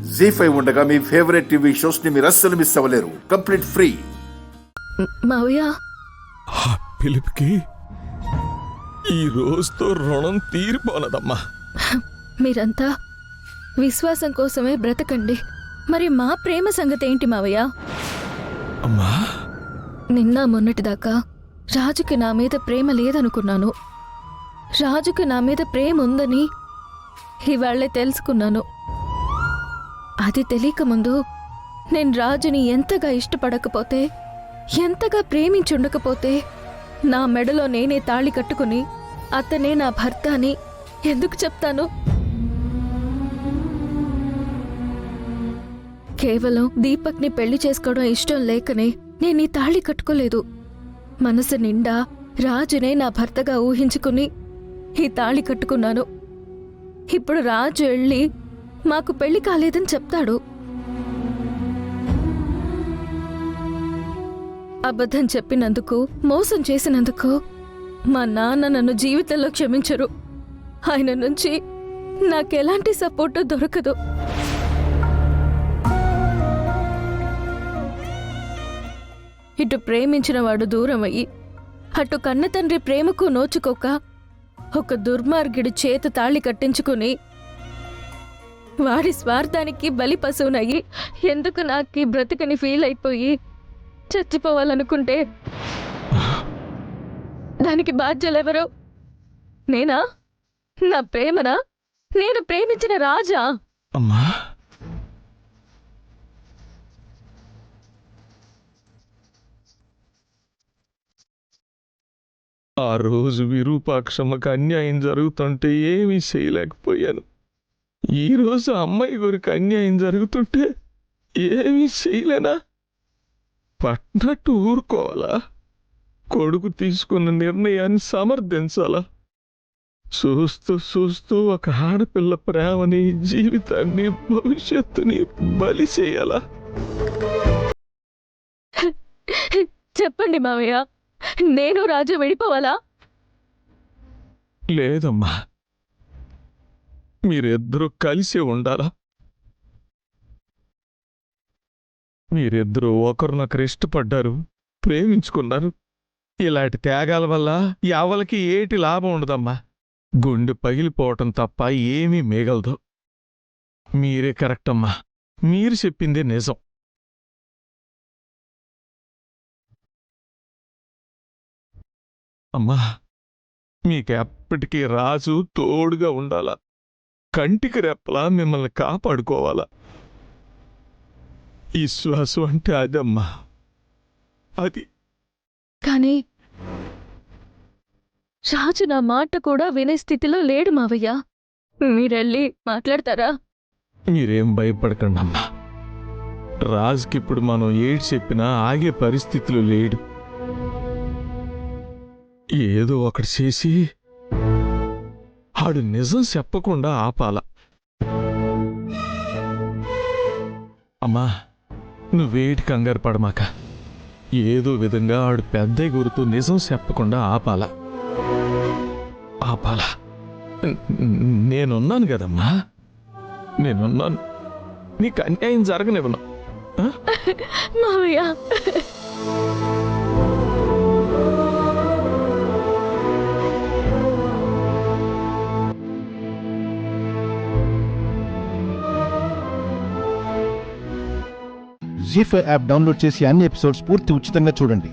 జీ5 ఉండగా మీ favourite TV shows ని మీరు అస్సలు మిస్ అవ్వలేరు. Complete free. మావయ్య, ఆ పిలుపుకి ఈ రోజుతో రుణం తీరిపోనదమ్మా. మీరంతా విశ్వాసం కోసమే బ్రతకండి. మరి మా ప్రేమ సంగతి ఏంటి మావయ్య? అమ్మా, నిన్న మొన్నటిదాకా రాజుకి నా మీద ప్రేమ లేదనుకున్నాను. రాజుకి నా మీద ప్రేమ ఉందని ఇవాళ్లే తెలుసుకున్నాను. అది తెలియక ముందు నేను రాజుని ఎంతగా ఇష్టపడకపోతే, ఎంతగా ప్రేమించుండకపోతే నా మెడలో నేనే తాళి కట్టుకుని అతనే నా భర్త అని ఎందుకు చెప్తాను? కేవలం దీపక్ని పెళ్లి చేసుకోవడం ఇష్టం లేకనే నేను ఈ తాళి కట్టుకోలేదు. మనసు నిండా రాజునే నా భర్తగా ఊహించుకుని ఈ తాళి కట్టుకున్నాను. ఇప్పుడు రాజు వెళ్ళి మాకు పెళ్లి కాలేదని చెప్తాడు. అబద్ధం చెప్పినందుకు, మోసం చేసినందుకు మా నాన్న నన్ను జీవితంలో క్షమించరు. ఆయన నుంచి నాకెలాంటి సపోర్టు దొరకదు. ఇటు ప్రేమించిన వాడు దూరమయ్యి, అటు కన్న తండ్రి ప్రేమకు నోచుకోక ఒక దుర్మార్గుడి చేత తాళి కట్టించుకుని వాడి స్వార్థానికి బలి పశువునయ్యి ఎందుకు నాకు బ్రతుకని ఫీల్ అయిపోయి చచ్చిపోవాలనుకుంటే దానికి బాధ్యులెవరు? నేనా? నా ప్రేమనా? నేను ప్రేమించిన రాజా? అమ్మా, ఆ రోజు విరూపాక్షమ్మకు అన్యాయం జరుగుతుంటే ఏమీ చేయలేకపోయాను. ఈరోజు అమ్మాయి గురికి అన్యాయం జరుగుతుంటే ఏమీ చేయలేనా? పట్టినట్టు ఊరుకోవాలా? కొడుకు తీసుకున్న నిర్ణయాన్ని సమర్థించాలా? చూస్తూ చూస్తూ ఒక ఆడపిల్ల ప్రేమని, జీవితాన్ని, భవిష్యత్తుని బలి చేయాలా? చెప్పండి మావయ్య, నేను రాజు విడిపోవాలా? లేదమ్మా, మీరిద్దరూ కలిసి ఉండాలా? మీరిద్దరూ ఒకరినొకరు ఇష్టపడ్డారు, ప్రేమించుకున్నారు. ఇలాంటి త్యాగాల వల్ల ఎవరికి ఏటి లాభం ఉండదమ్మా. గుండె పగిలిపోవటం తప్ప ఏమీ మిగలదు. మీరే కరెక్ట్ అమ్మా, మీరు చెప్పిందే నిజం. అమ్మా, మీకెప్పటికీ రాజు తోడుగా ఉండాలా, కంటికి రెప్పలా మిమ్మల్ని కాపాడుకోవాలా. విశ్వాసం అంటే అదమ్మా, అది. కానీ రాజు నా మాట కూడా వినే స్థితిలో లేడు మావయ్య. మీరెళ్ళి మాట్లాడతారా? మీరేం భయపడకండి అమ్మా. రాజుకిప్పుడు మనం ఏడు చెప్పినా ఆగే పరిస్థితులు లేడు. ఏదో ఒకటి చేసి ఆడు నిజం చెప్పకుండా ఆపాల. అమ్మా, నువ్వేటి కంగారు పడమాక. ఏదో విధంగా ఆడు పెద్ద గురుతూ నిజం చెప్పకుండా ఆపాల. నేనున్నాను కదమ్మా, నేనున్నాను. నీకు అన్యాయం జరగనివ్వను. మావయ్య, జీ5 యాప్ డౌన్లోడ్ చేసి అన్ని ఎపిసోడ్స్ పూర్తి ఉచితంగా చూడండి.